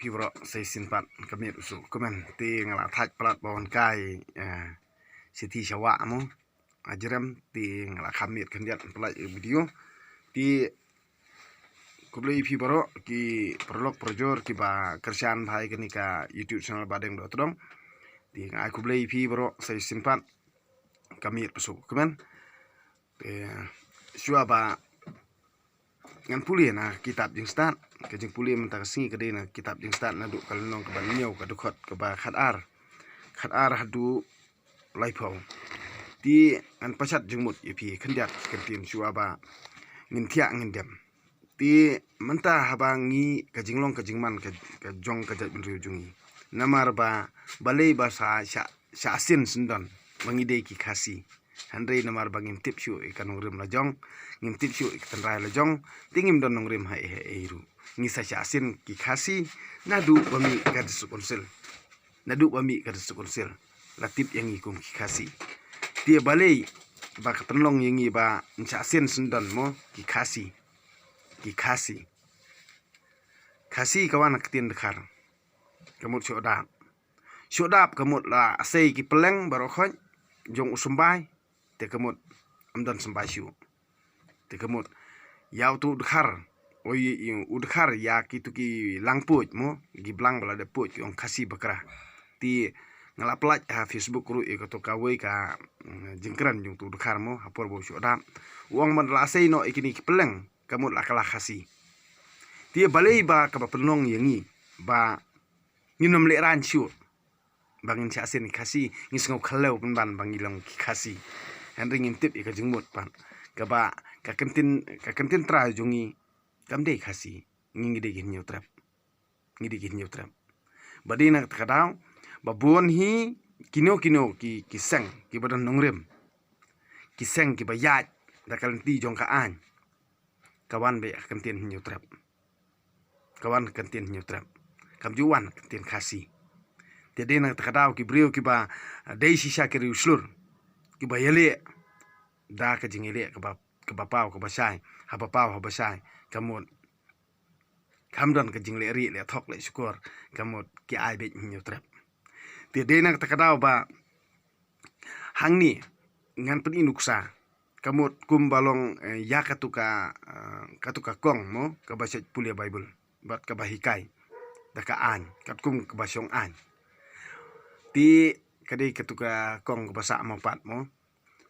Pibro say sinpat kami usu kumen ti ngala thaj plat bawon kai siti shawa mo ajaram ti ngala khamit kandiat plat video ti kublai pibro ki prolog projor ki ba kerjaan bhai kini ka YouTube channel badeng do trom ti ngai kublai pibro say simpat kami usu kumen shua ba ngan puli na kitab jing start ke jing puli mentang singi ke na kitab jing start na du kal nong ke ban nyau ke dukot ke ba khat ar hadu laipau ti an pasat jing mut ipi khendiat kentin shua ba ngin thia ngin dem ti menta habangi ke jing long ke jing man ke jong ke jat bin riu jungi namar ba balei ba sa asin sendon mangide ki khasi handai namar bangim tip shu ikan ngrim lajong ngim tip shu ikan rai lajong tingim don ngrim hai eiru ngisa asin ki khasi nadu bami kad sukonsil latip yang ikum ki khasi dia balei ba katenlong yang ba asin sendon mo ki khasi kawan ketin dekhar kamut syodap kamut la sei ki peleng barokhoj jong usumbai te kamut amdan sambasyu te kamut yau tu dekhar oi udkhar ya ki langpuj mo gi blang bala de puj ong khasi bakra ti ngala plaj ha Facebook ru e to kawai ka jingkran jong tu dekhar mo hapor bo syodap wong man la sei no ikini ki peleng kamut la kala khasi ti balei ba ka penong yangi ba nginom le ran syu bangin cha asin khasi ngisngau khalau ban bangilong khasi handring intip ika jingmut pan ka ba ka kentin tra jungi kamde khasi ngide gin nyutrap badina kadang babon hi kino ki seng ki badan nongrim ki seng ki bayat da kalenti jong ka an kawan be kentin nyutrap kam juwan kentin khasi jadi nak takadau ki brio ki ba dei sisa ki uslur ki ba yele da ka jingele ka ba pau ka ba sai ha ba pau ha ba sai kamut kamdon ka jingle ri le thok le syukur kamut ki ai be nyutrap jadi nak takadau ba hangni ngan pen inuksa kamut kum balong ya katuka kong mo ka ba set pulia bible bat ka ba hikai da ka an kat kum ka ba syong an ti kadai ketuka kong bahasa mapat mo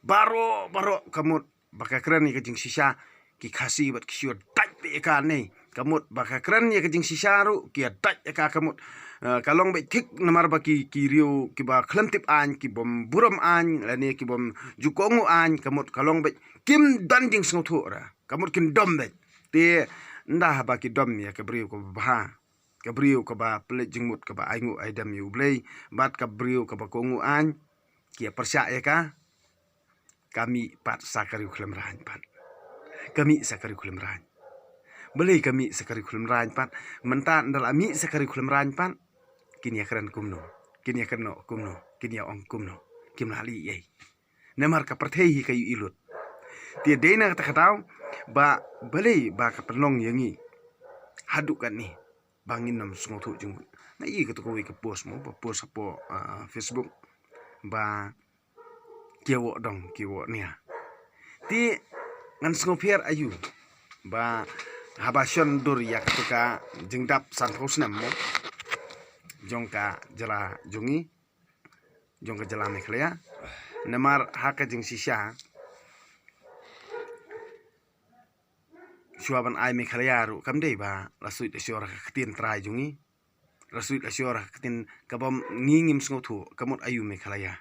baro kamut baka keren ni kajing sisa ki khasi bat kisiot taj pe ka nei kamut baka keren ni kajing sisa ru ki taj ka kamut kalong be thik namar baki kiriu ki ba klantip an ki bom buram an lani ki bom jukongu an kamut kalong be kim danjing sngotu ra kamut kin dom be ti ndah baki dom ya kebriu ko bah kabriu ka ba pelet jengmut ka ba aingu aidam yu blei bat kabriu ka ba kongu an kia persya ya ka kami pat sakari khulem rahan pat kami sakari khulem rahan belei kami sakari khulem rahan pat menta ndal ami sakari khulem rahan pat kini akran kumno kini akrano kumno kini ong kumno kim lali yei namar ka perthei kayu ilut ti deina ka takatau ba belei ba ka penong yangi hadukan ni bangin nam sngotu jung na i ka to ko ke post mo post po Facebook ba kiwo nia ti ngan sngopier ayu ba habasion dur ya ka jingdap san hosnam mo jongka jala jungi jongka jala meklea namar haka jing sisa suaban ai me khalayaru kamdei ba lasui de syora ketin trai jungi lasui de syora ketin kabam ngingim sngotu kamut ayu me khalaya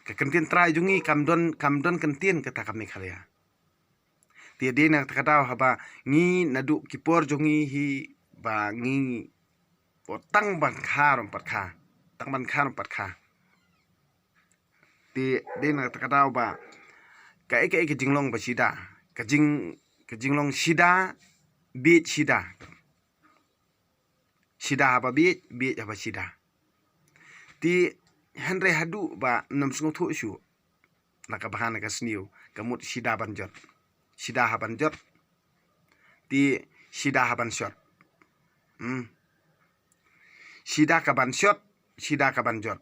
ka kentin trai jungi kamdon kentin kata kami khalaya ti dina takadaw haba ngi nadu kipor jungi hi ba ngi potang ban kharom pat kha ti dina takadaw ba ka jinglong ba sida ka jinglong sida bit sida haba bit haba sida ti handre hadu ba nam sngotu syu laka bahana ka sniu kamut sida banjot ti sida haban shot. Sida kaban shot, sida kaban jot.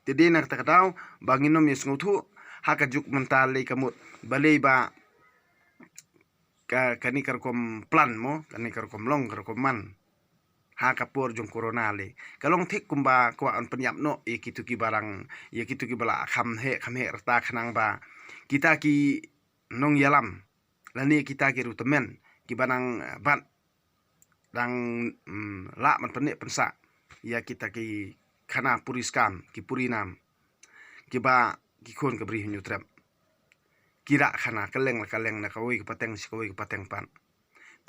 Jadi nak tak tahu banginom yes ngutu hakajuk mentale kamut balei ba kani karkom plan mo kani karkom long karkom man hakapur jong corona le kalong thik kumba kwa an penyap no ye kitu ki barang ye kitu ki bala kham he rta khanang ba kita ki nong yalam lani kita ki rutemen ki banang ban dang la man pene pensa ya kita ki khana puriskam ki purinam ki ba ki khon ka bri hinyu trap kira khana kaleng na kawai pateng sikawai pateng pan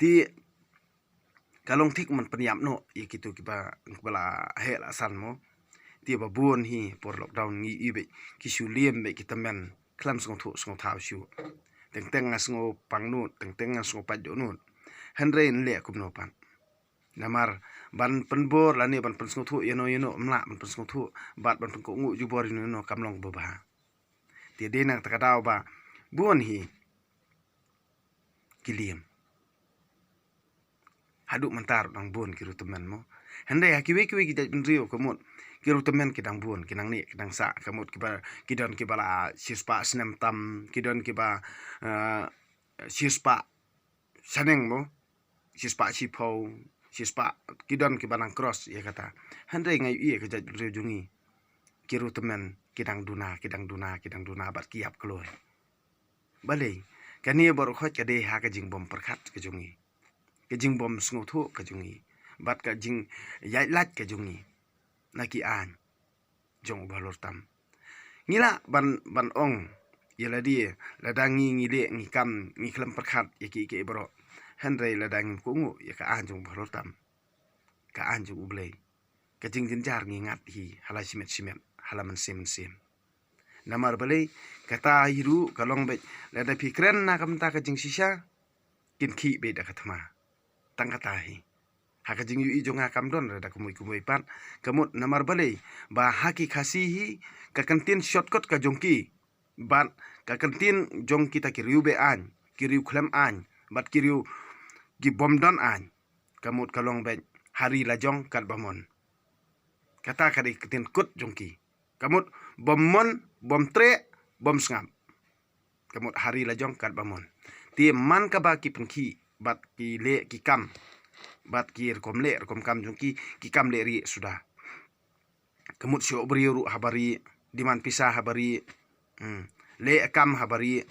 ti kalong thik man penyap no i kitu ki ba bala he la san mo ti ba buon hi por lockdown ngi ibe ki suliem be kita men klam song thu song thau shu teng ngas pang nu teng ngas pa jo nu hanrein le kum no pan namar ban penbor lani ban pen song thu yeno mla ban pen song thu bat ban pen ko ngu ju bor no kamlong ba ti de nak ta daw ba buon hi kiliem haduk mentar dang buon kiru temen mo hande ha kiwe kita rio kamut kiru temen kidang buon kinang ni kidang sa kamut kidon kibala sispa snem tam kidon kiba sispa saneng mo sispa sipau sispa kidon kibanang cross ya kata hande ngai ie kejat rio jungi kiru temen kidang duna bat kiap keluar balai kani baru khot kade ha ka jing bom perkhat ke jungi ke jing bom sngu thu ke jungi bat ka jing yai lat ke jungi naki an jong balor tam ngila ban ong yela die ladangi ngile ngikam ngiklam perkhat yaki ke bro handrai ladang kungu ya ka an jong balor tam ka an jong ublei ke jing jinjar ngingat hi hala simet halaman sim namar balai kata hiru kalong be lada pikren na kamta ka jing sisa kin ki be da kathma tang kata hi haka jing yu ijonga kamdon rada kumui pan kamut namar balai ba haki khasi hi ka kantin shortcut ka jongki ban ka kantin jong kita kiriu be an kiriu khlem an bat kiriu gi bomdon an kamut kalong be hari lajong kat bamon kata kadi kantin kut jongki kamut bom tre bom sngam kamut hari lajong kat bamon ti man ka ba ki pengki bat ki le ki kam bat ki rekom kam jongki ki kam le ri sudah kamut syo beriuru habari diman pisah habari le kam habari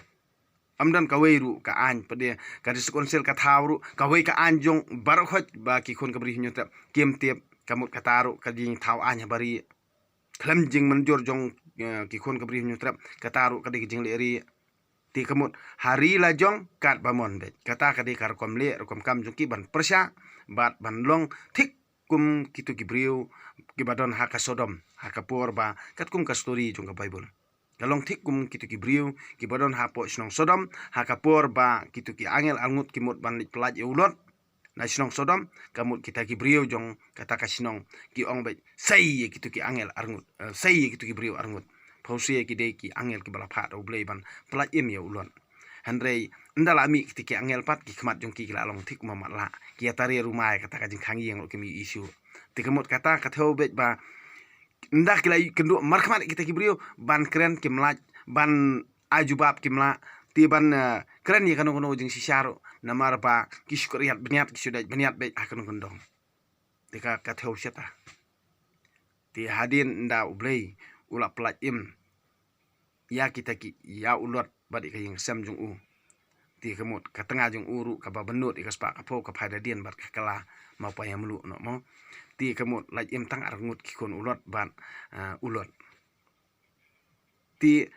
amdan kawairu ka an pade ka diskonsel ka thawru kawai ka anjong barkhot ba ki khon kabri hinyo ta kem tep kamut kataru ka jing thaw an habari klam jing manjor jong ki khon kabri hinyo trap kataru ka jing le ri ti kamut hari la jong kat bamon be kata ka kar kom le kom kam jong ki ban persya bat ban long thik kum kitu ki briu ki badon haka sodom haka por ba kat kum ka story jong ka bible kalong thik kum kitu ki briu ki badon hapo snong sodom haka por ba kitu ki angel angut ki mut ban lik pelaj ulot na sinong sodom kamut kita ki brio jong kata ka sinong ki ong be sai kitu ki angel arngut sai kitu ki brio arngut phausie ki de ki angel ki bala phat oblei ban plat im ya ulon handrei ndala mi kitu ki angel pat ki khmat jong ki long thik mamat la ki atari rumai kata ka jing khangi yang ki mi isu ti kamut kata ka thau be ba ndak ki lai kendu mar khmat kita ki brio ban kren ki mlaj ban ajubab ki mla ti ban kren ye kanu jing sisaro namar ba kiskuriat beniat kisudah beniat be akan gondong tika kathau syata ti hadin nda ublei ula plat im ya kita ki ya ulot badi ka yang sam jung u ti kamut ka tengah jung uru ka ba benut ka spa ka pho ka phada dien bat ka kala mau pa yang melu no mo ti kamut laj im tang arngut ki kon ulot ban ulot ti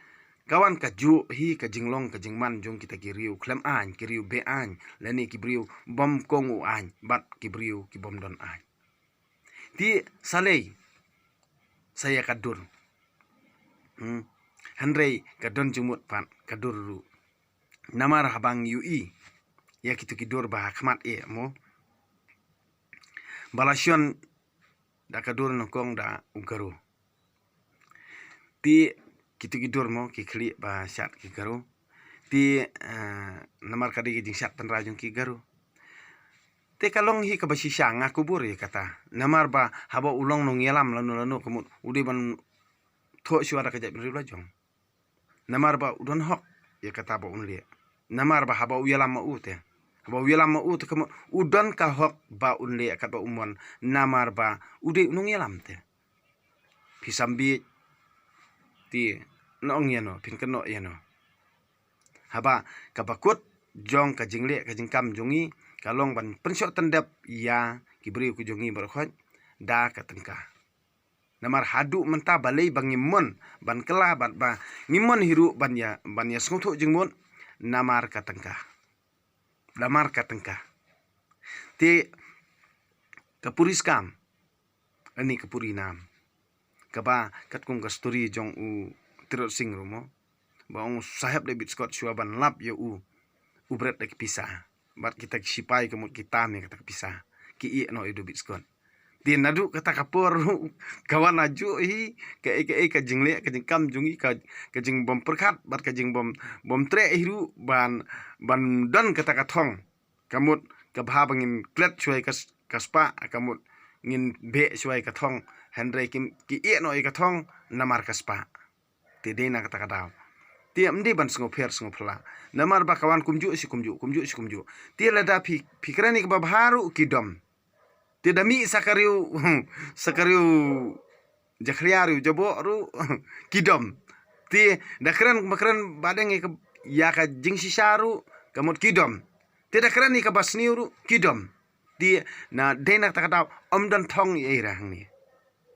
kawan ka ju hi ka jinglong ka jingman jong kita kiriu klem an kiriu be an lani ki briu bom kongu an bat ki briu ki bom don an ti salei saya kadur handrei kadon jumut pan kadur ru namar habang ui ya kitu kidur bah khmat e mo balasion da kadur nokong da ugaru ti kitu kidur mo ki khli ba syat ki garu ti namar kadi ki jing syat tan rajung ki garu te kalong hi ka ba sisya nga kubur ya kata namar ba haba ulong nong yelam lanu kemut udi ban tho suara ka jab ri jong namar ba udon hok ya kata ba unli namar ba haba uyalam ma ute haba uyalam ma ute kemut udon ka hok ba unli ka ba umon namar ba udi nong yelam te pisambi ti nong yano pin keno yano haba kabakut jong ka jingle ka jingkam jongi kalong ban pensok tendap ya kibri ku jongi berkhot da ka tengka namar hadu menta balai bangimon ban kela ban ba ngimon hiru ban ya sngotho jingmon namar ka tengka te kapuris kam ani kapuri nam kaba katkung ka story jong u tirot sing rumo baong sahab David Scott ban lap ya ubret dak pisah bat kita sipai kemut kita ni kata pisah ki i no David Scott din nadu kata kapor kawan aju hi ka jingle ka jingkam jungi ka jing bom perkat bat ka jing bom tre hiru ban dan kata kathong kamut ka bangin klet chuai kaspa kamut ngin be chuai kathong Henry ki i no kathong namar kaspa ti dena kata kadaw tiap mdi ban sngopla namar ba kawan kumju ti lada pikrani ka baharu kidom ti dami sakariu jakhriaru jabo ru kidom ti dakran badeng ya ka jingsi sharu kamut kidom ti dakran ka basniuru kidom ti na dena takadaw omdan thong ira hangni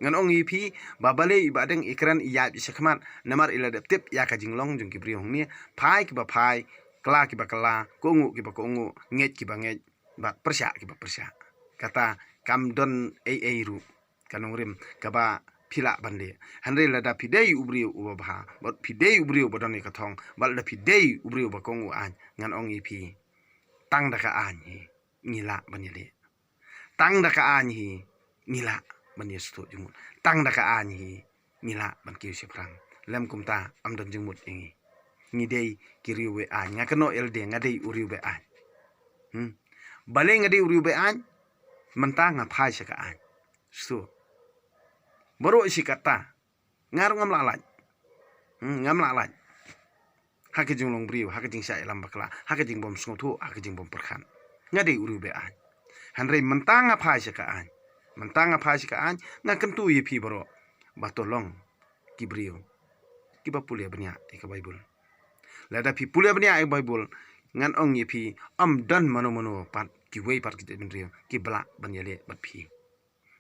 ngan ong ipi babale ibadeng ikran iya bisakhmat namar iladaptip ya ka jinglong jung kibri hongni phai ki ba phai kla ki ba kla kongu ki ba kongu nget ki ba nget ba persya ki ba persya kata kamdon ru kanong rim ka ba phila bande hanre lada pidei ubri ubha bot pidei ubri ubodon ka thong bal da pidei ubri ba kongu an ngan ong ipi tang da ka an hi ngila banyele tang da ka an hi ngila bani stu jumut tang da ka ani ngila ban ki seprang lem kumta amdon jumut ingi ngidei kiriwe an ngakano elde ngadei uriwe an bale ngadei uriwe an mentang ngapai saka an stu boro sikata ngar ngam lalat hake jinglong briu hake jing sa elam bakla hake jing bom sngotu hake jing bom perkhan ngadei uriwe an hanrei mentang ngapai saka an mentang apa sih kan nggak kentu ye pi bro batolong kibrio kiba pulia benya ke Bible lada pi pulia benya ke Bible ngan ong ye pi am dan mano pat ki wei pat ki benrio ki bla banyale bat pi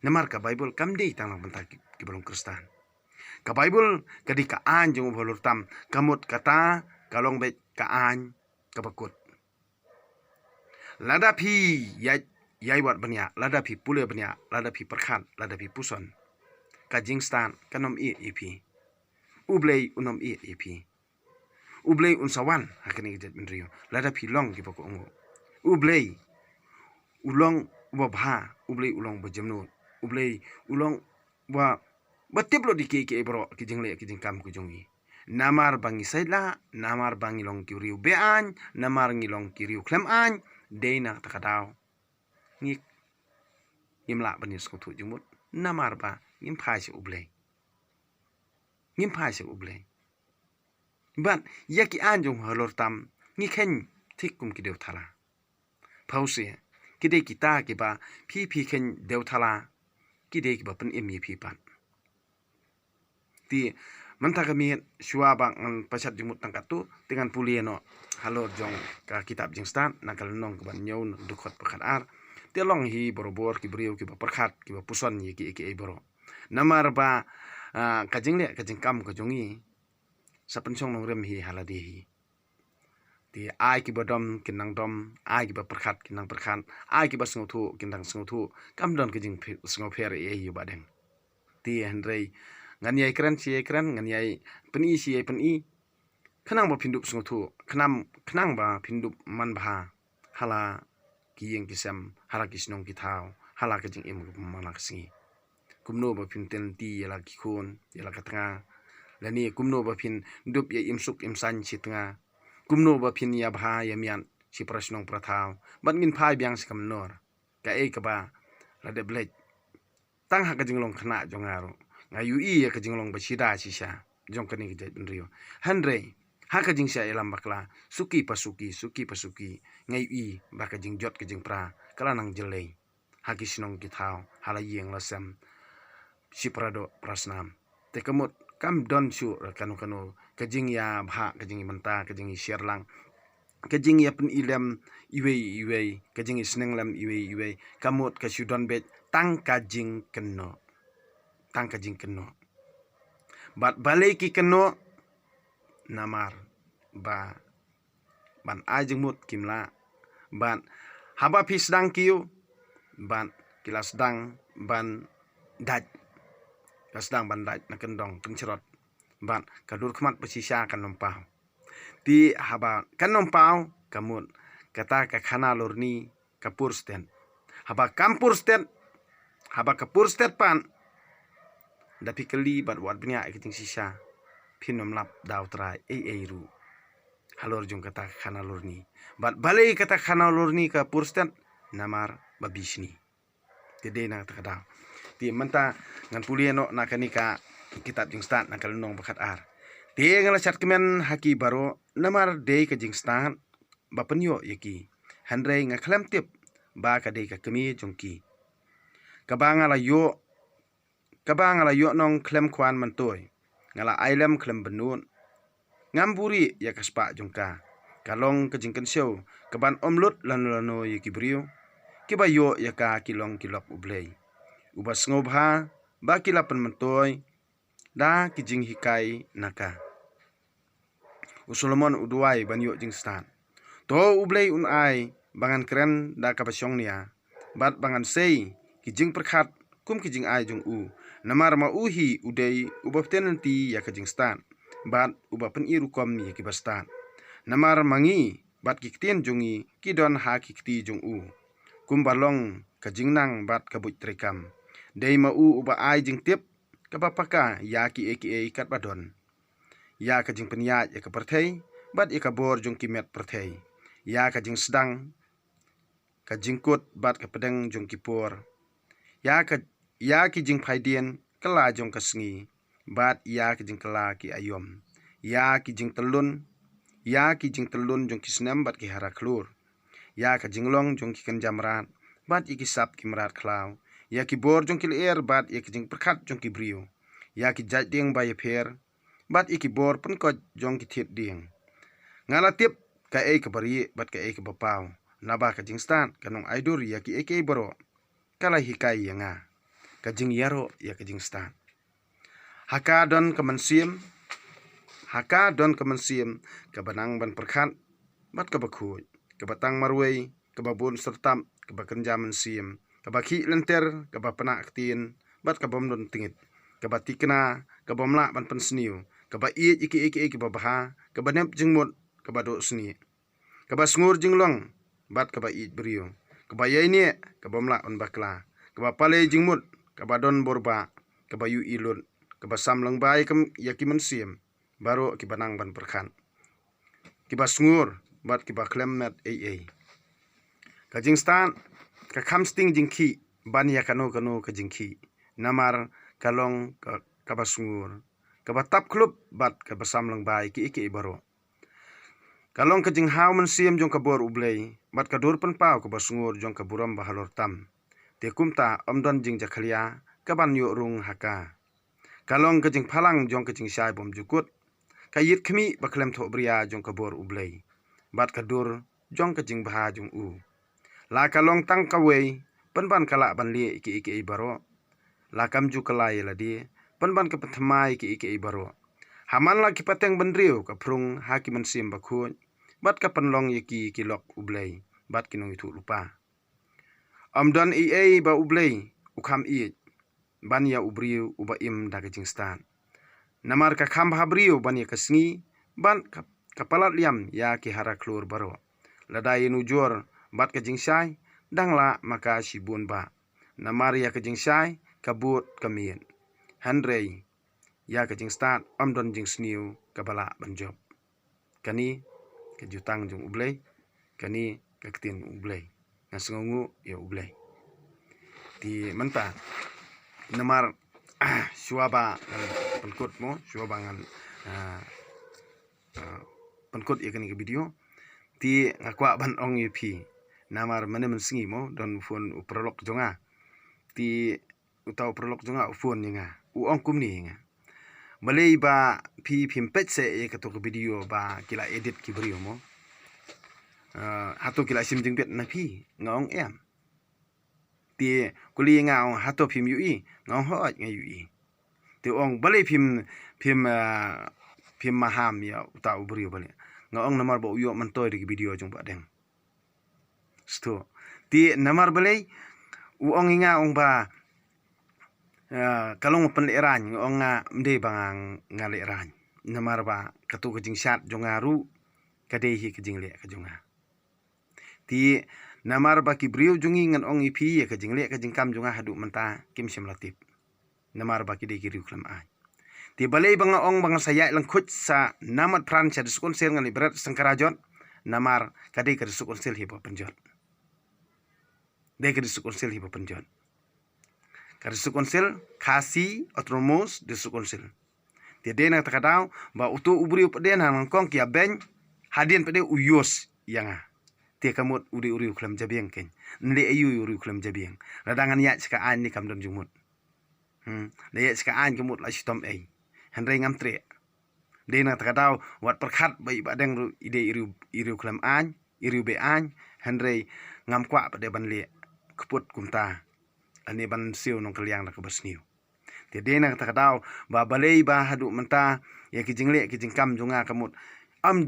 namar ka Bible kam dei tang bentar ki belum Kristen ka Bible kadi ka an jong bolur tam kamut kata kalong be ka an ka bakut lada pi ya yai wat benya lada pi pule benya lada pi perkhan lada pi puson ka jingstan kanom ipi ublei unom ipi ublei unsawan hakani jet benrio lada pi long ki poko ungu ublei ulong wa bha ublei ulong bajemnu ublei ulong wa batiplo di ke bro ki jingle ki jingkam ku jongi namar bangi saila namar bangi long ki riu bean namar ngilong ki riu klem an deina takadaw ngik ngimla bani skotu jumut namar ba ngim phase ublei ban yaki anjong halor tam ngikhen thikum ki dew thala phause kide kita ki ba phi khen dew thala kide ki ba pen emi phi pan ti manta kami shua bang pasat jumut tangkatu dengan pulieno halor jong ka kitab jingstan nakal nong ban nyon dukot pekan ar telong hi borobor ki brio ki ba perkhat ki ba puson ye ki boro namar ba kajing kam ko jongi sapensong nong rem hi haladi hi ti ai ki bodom kinang dom ai ki ba perkhat kinang perkhan ai ki ba sngotu kinang sngotu kam don ki jing sngoper e yu badeng ti henrei ngan yai kran si kran ngan yai peni si peni khnang ba pindup sngotu khnang ba pindup man bha hala ki yeng kisam hala kisnong ki thau hala ka jing em mana ksingi kumno ba pin ten ti yala ki khon yala ka tanga lani kumno ba pin dup ye imsuk imsan si tanga kumno ba pin ya bha ya mian si prasnong prathau bat min phai byang sikam nor ka ba la de blek tang ha ka jinglong khna jong aro ngayu i ka jinglong ba sida sisa jong kani ke rio hanre ha ka jing sha elam bakla suki pasuki ngayu i ba ka jing jot ka jing pra kala nang jelei ha ki sinong ki thao hala yeng la sam siprado prasnam te kamut kam don su kanu ka jing ya bha ka jing manta ka jing sherlang ka jing ya pen ilem iwe ka jing isneng lam iwe kamut ka sudon bet tang ka jing keno bat balai ki keno namar ba ban ajeng mut kimla ban haba pis dang kiu ban kilas dang ban daj na kendong kencrot ban kadur kmat pesisa kan nompau ti haba kan nompau kamut kata ka khana lorni kapur sten haba kampur sten haba kapur sten pan dapi keli bat wat bnya ikiting sisa pinom lap daw trai ru halor jong kata khana lorni bat balai kata khana lorni ka purstet namar babisni tede na takada ti manta ngan pulieno na kanika kitab jing stat na kalunong bakat ar te ngala chat kemen haki baro namar de ka jing stat bapenyo yaki handre nga khlem tip ba ka de ka kemi jongki kabanga la yo nong klem kwan mantoy ngala ailem klem benun ngamburi ya kaspa jongka kalong kejingken show kaban omlut lano yaki brio kibayo ya ka kilong kilok ublay ubas ngobha ba kilapan mantoy da kijing hikai naka usulomon uduai banyo jing stan to ublay unai bangan keren da kabasyong niya bat bangan sei kijing perkhat kum kijing ai jong namar ma uhi udai ubapten nanti ya kajing stan bat ubapen iru kom ya kibastan namar mangi bat kiktien jongi kidon ha kikti jong kum balong kajing nang bat kabut trekam dei ma uba ai jing tip kabapaka ya ki eki kat badon ya kajing penyat ya kaperthei bat ya kabor jong kimet perthei ya kajing sedang kajing kut bat kapedeng jong kipor ya ki jing phaidien kala jong kasngi bat ya ki jing kala ki ayom ya ki jing telun jong kisnem bat ki haraklur ya ka jinglong jong ki kanjamrat bat iki sap ki mrat klau ya ki bor jong ki ler bat ya ki jing perkhat jong ki brio ya ki jat ding ba ye pher bat iki bor pun ko jong ki thet ding ngala tip ka ka bari bat ka ka bapau naba ka jing stan kanong aidur ya ki boro kala hikai yanga kajing yaro ya kajing stan haka don kemensim kebanang ban perkhat bat kabakhu kebatang marwei kebabun sertam kebakenjaman sim kebaki lenter kebapana aktin bat kabom don tingit kebatikna kebomla ban pensniu kebai iki kebabaha kebanep jingmut kebado sni kebasngur jinglong bat kebai brio kebayai ni kebomla on bakla kebapale jingmut kabadon borba kabayu ilun kabasam lengbai yakiman sim baro kibanang ban perkhan kibasngur bat kibaklem kajing stan ka khamsting jingki ban yakano ka jingki namar kalong kabasngur kabatap klub bat kabasam lengbai ki baro kalong kajing haw man sim jong kabor ublay bat kadur penpau kabasngur jong kaburam bahalor tam tekumta omdon jing jakhalia kaban yo rung haka kalong kajing phalang jong kajing sai bom jukut kayit khmi baklem tho bria jong kabor ublay bat kadur jong kajing bha jong la kalong tang kawei penban kala ban li iki baro la kamju kala yela di penban ke pathmai iki baro haman la kipateng bandriu ka phrung hakiman sim bakhun bat ka panlong yiki kilok ublay bat kinong itu lupa amdan ba ublay ukham ban ya ubriu uba im da kajing stan namar ka kham habriu ban ya kasngi ban kapalat liam ya ki haraklur baro ladai nujor bat kajing sai dangla maka sibun ba namar ya kajing sai kabut kamin handrei ya kajing stan amdon jing sniu kabala banjob kani kajutang jung ublay kani kaktin ublay nasengongu ya ublay ti menta namar suaba penkut mo suaba ngan penkut ikan ke video ti ngakwa ban ong pi namar mane mensingi mo don phone uprolok jonga ti utau prolok jonga phone nga ong kumni nga balei ba pi pimpet se e kato ke video ba kila edit ki brio mo hato kila sim jingbet na pi ngong em ti kuli nga ong hato phim ui ngong hot nga ui ti ong balei phim maham ya utau brio balei ngong namar ba uyo mantoy di video jong ba deng sto ti namar balei uong nga ong ba kalong penleran ngong nga mde bang ngaleran namar ba katu kejing syat jongaru kadehi kejing le kajonga ti namar ba ki brio jungi ngan ong ipi ya kejing le kejing kam jonga hadu menta kim simlatip namar ba ki de ki riu klam a ti balei bang ong bang saya langkut sa namat pran cha diskon sel ngan ibrat sangkarajon namar kade ka diskon sel hipo penjot de ka diskon sel hipo penjot Karena konsel kasi otromos di konsel. Dia dena takadau ba utu ubri upden hang kong kia ben hadien pede uyos yanga. Dia kamut uri uklam jabiang ken. Nle ayu uri uklam jabiang. Radangan ya cika an ni kam don jumut. Le ya cika an kamut la sitom ai. Handai ngam tre. Dena takadau wat perkhat bai badeng ide iri uklam an, iri be an, handai ngam kwa pede ban le keput kumta. Ani ban siu nong kaliang nak bersniu. Tiada nak takadau ba balei ba hadu menta ya kijing le kijing kam junga kamut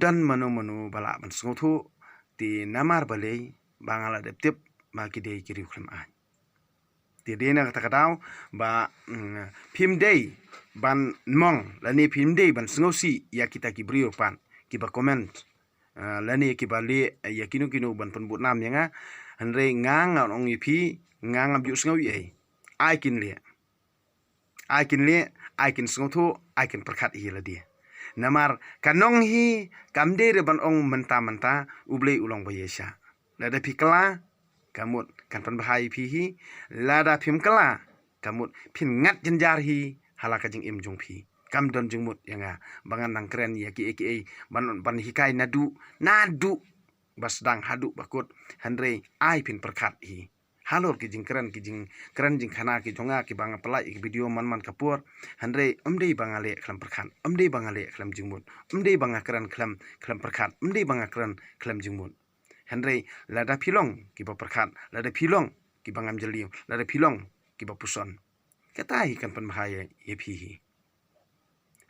dan manu balak ban sengutu ti namar balei bangala deptip ma kidei kiri uklam an. Tiada nak takadau ba pim dei ban mong lani pim dei ban sengusi ya kita kibrio pan kiba comment lani kiba le ya kinu ban penbut nam yang Andre ngang ong ipi ngang abyu sngau ye ai kin le ai kin sngau thu ai kin perkhat hi la dia namar kanong hi kamde re ban ong menta ublei ulong ba yesha lada pikla kamut kan pan bahai pi hi lada phim kala kamut phin ngat jenjar hi halaka jing im jong pi kam don jing mut yanga bangan nang keren ya ki aka ban hikai nadu bas dang hadu bakut handre ai pin perkhat hi halor ki jing keren jing khana ki jonga ki banga pelai ki video man kapur handre umdei bangale khlam perkhat umdei bangale khlam jingmut umdei banga keren khlam perkhat umdei banga keren khlam jingmut handre lada pilong ki ba perkhat lada pilong ki bangam jeliu lada pilong ki ba puson katai kan pan bahaya ye phi hi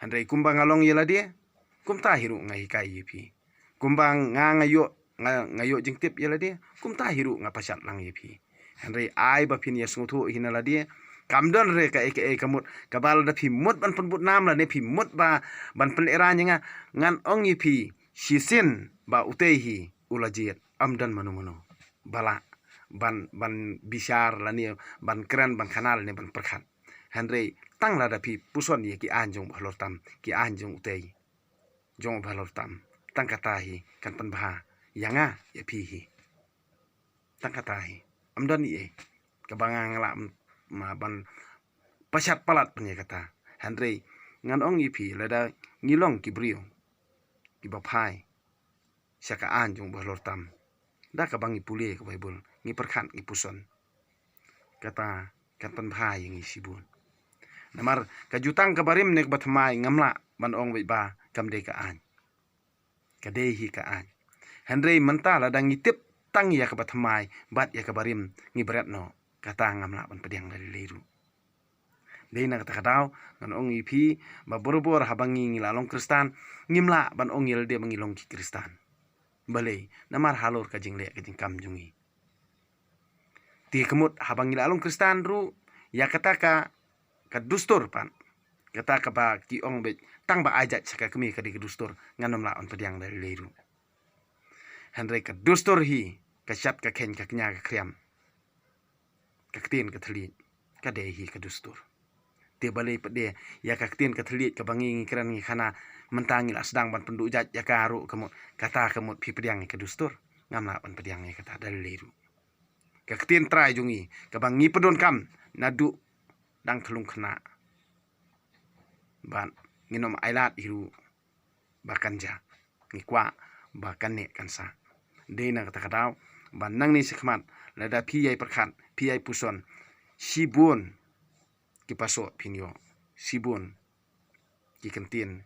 handre kumbang along yela dia kumta hiru ngai kai ye phi kumbang ngayo jingtip yela dia kumta hiru ngapasat lang ye phi Henry ai ba pin yes ngutu hinala dia kamdon re ka aka kamut kabal da phi mut ban pun nam la ne phi mut ba ban pen era nga ngan ong yi phi sisin ba utehi ulajiet amdan manu bala ban bisar la ni ban keren ban kanal ne ban perkhat Henry tang la da phi puson ye ki anjung balor tam ki anjung utehi jong balor tam tang katahi kan pen bah yanga ye phi hi tang katahi amdan ye kabangang la ma ban pasat palat punya kata Henry ngan ong ipi lada ngilong kibrio kibapai saka anjung balor tam da kabangi pule ke bible ngi perkhan ngi puson kata kan bhai ngi sibun namar kajutang kabarim nek batmai ngamla ban ong ba kamde ka an kadehi ka an Henry menta lada ngitip tang ya ka batmai bat ya kabarim ngi berat no kata ngamla ban pediang dari leru Dena kata kadau ngan ong ipi ba borbor habangi ngi lalong kristan ngimla ban ong yel de mangilong ki kristan balei namar halor kajing le kajing kam jungi ti kemut habangi lalong kristan ru ya kata ka dustur pan kata ka ba ki ong be tang ba ajat saka kemi ka di dustur nganom la on pediang dari leru Henry ka dustur hi ka syat ka ken ka knya ka kriam ka ktin ka thli ka dehi ka dustur te balai pede ya ka ktin ka thli ka bangi kran ngi khana mentangi la sedang ban pendu jat ya karu kemut kata kemut pi pediang ka dustur ngamla ban pediang kata dari leru ka ketien trai jungi ka bang ngi pedon kam nadu dang thlung khna ban nginom ailat hiru bakanja ngi kwa bakane kansa deina kata kadaw ban nang ni sikmat lada pi ai perkhat pi ai puson sibun ki paso pinyo sibun ki kentin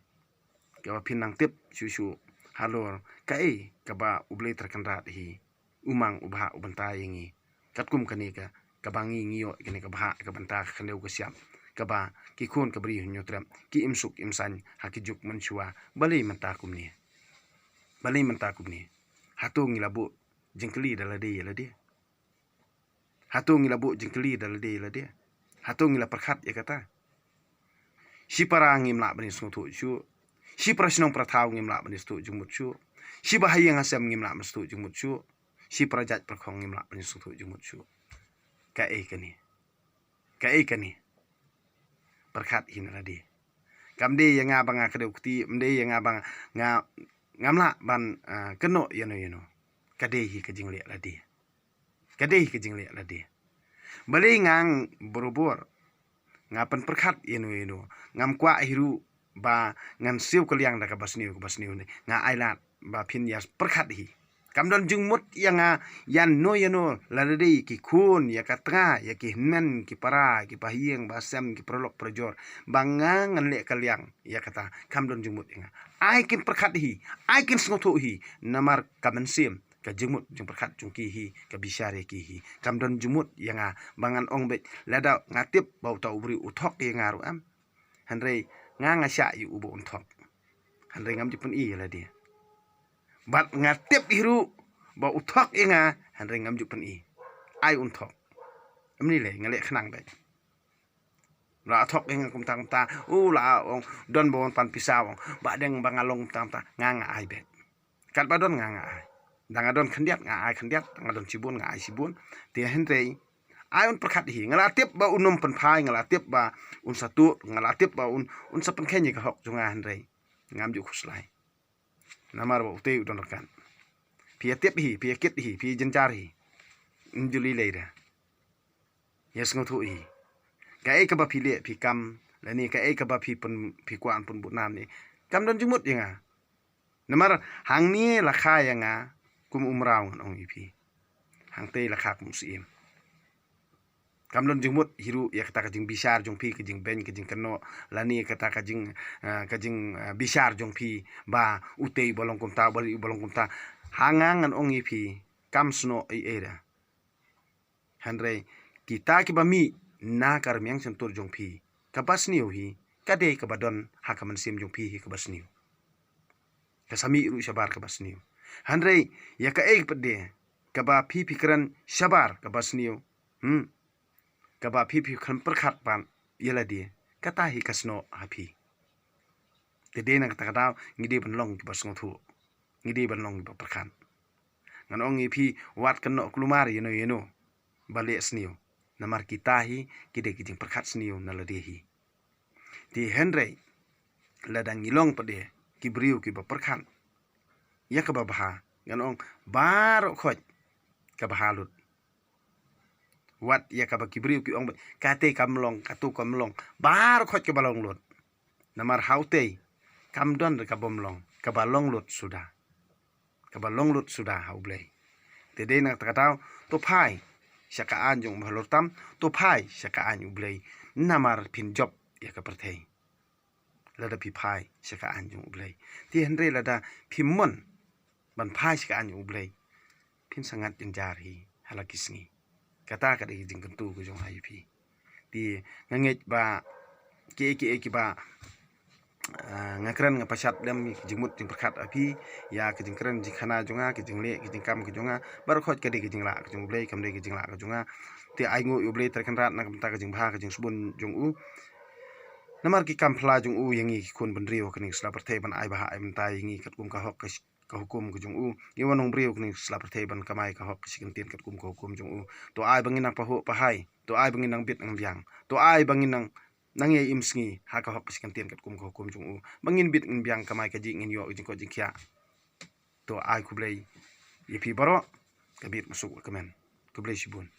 ka pinang tip susu halor kai ka ba ublei terkenrat hi umang ubha ubanta yangi katkum kani ka bangi ngiyo kini ka bha ka banta khandeu ka siam ka ba ki khon ka bri hunyo tram ki imsuk imsan hakijuk manchua balei manta kumni hatu ngilabu jengkeli dalade hatu ngilabu jengkeli dalade hatu ngila perkhat ya kata si para ngimla bani sungtu chu si prasnong prathau ngimla bani stu jungmut chu si bahaya ngasam ngimla mstu jungmut chu si prajat perkhong ngimla bani sungtu jungmut chu ka kani perkhat hinalade kamde yang abang akadeu kti mde yang abang ngamla ban keno yano kade hi kajingle lade balei ngang borobor ngapan perkhat yano ngam kwa hiru ba ngan siu kaliang da ka basniu ne nga ailat ba phin yas perkhat hi kamdon jungmut yang yan no yano ladei ki khun ya katra ya ki men ki para ki pahieng basam ki prolok projor banga ngan le kaliang ya kata kamdon jungmut yang ai kin perkhat hi ai kin sngotu hi namar kamansim ka jungmut jung perkhat jung ki hi ka bisare ki hi kamdon jungmut yang bangan ong bet lada ngatip bau tau bri uthok yang ngaru am hanrei nga sya yu ubo unthok hanrei ngam jipun i la dia bat ngatip hiru ba uthok inga hanrei ngam jipun i ai unthok amni le ngale khnang dai la thok inga kum tang ta la ong don bon pan pisawong ba deng bangalong tam ta nga ai bet kat ba don nga ai dangadon khandiat nga ai khandiat dangadon sibun nga ai sibun ti hanrei ayon perkhat hi ngala tip ba unum pen phai ngala tip ba un satu ngala tip ba un sapen khenyi ka hok junga hanrei ngam ju khuslai namar ba utei udon kan pi tip hi pi kit hi pi jenjar hi injuli leida yes ngotu hi ka e ka ba pi le pi kam lani ka e ka ba pi pen pi kwan pun bu nam ni kam don jumut yanga namar hang ni la kha yanga kum umrau ong ipi hang tei la kha kum sim kamlon jungmut hiru ya kata kajing bisar jong pi kajing ben kajing keno lani kata kajing bisar jong pi ba utei bolong kumta bali bolong kumta hangangan ongi pi kamsno era hanrei kita ki bami na karmyang sentur jong pi kabasniu hi kade kabadon hakaman sim jong pi hi kabasniu kasami ru sabar kabasniu hanrei ya ka ek pede kaba pi pikran sabar kabasniu kaba pi khan perkhat pan yela dia kata hi kasno hapi kede na kata kata ngide banlong ki basngo thu ngide banlong ki perkhan ngan ong pi wat kano klumar yeno bale sniu namar kita hi kide kijing perkhat sniu nalade hi ti henrei ladang ngilong pade ki briu ki perkhan ya ka baha ngan ong bar khoj ka bahalut wat ya ka kibriu ki ong kate kamlong katu kamlong bar khot ke balong lut namar haute kamdon ka bomlong ka balong lut sudah haublei tede na takatau to phai saka anjung bhalortam to phai saka an ublei namar pin job ya ka perthei lada pi phai saka anjung ublei ti henre lada phimon ban phai saka an ublei pin sangat jenjar hi halakisngi kata kada kijing kentu ko jong IUP di nganget ba ki ba ngakran ngapasat dam jingmut jing perkhat api ya kijing kran jikhana jonga kijing le kijing kam ki jonga bar khot kade kijing la kijing blei kam de kijing la jonga ti aingu yu blei terkan rat na kamta kijing bha kijing subun jong u namar ki kam phla jong u yangi khun bandrio kani sla perthei ban ai ba ai mta yangi katkum ka hok ka hukum ko jong u iwanong brio kni sla perthei ban kamai ka hok sikintin katkum ko hukum jong u to ai bangin nang pahu pahai to ai bangin nang bit nang biang to ai bangin nang nang ye imsngi ha ka hok sikintin katkum ko hukum jong u bangin bit ng biang kamai ka jing in yo jing ko jing kya to ai kublei ye pi baro ka bit masuk kemen God bless you, Bun.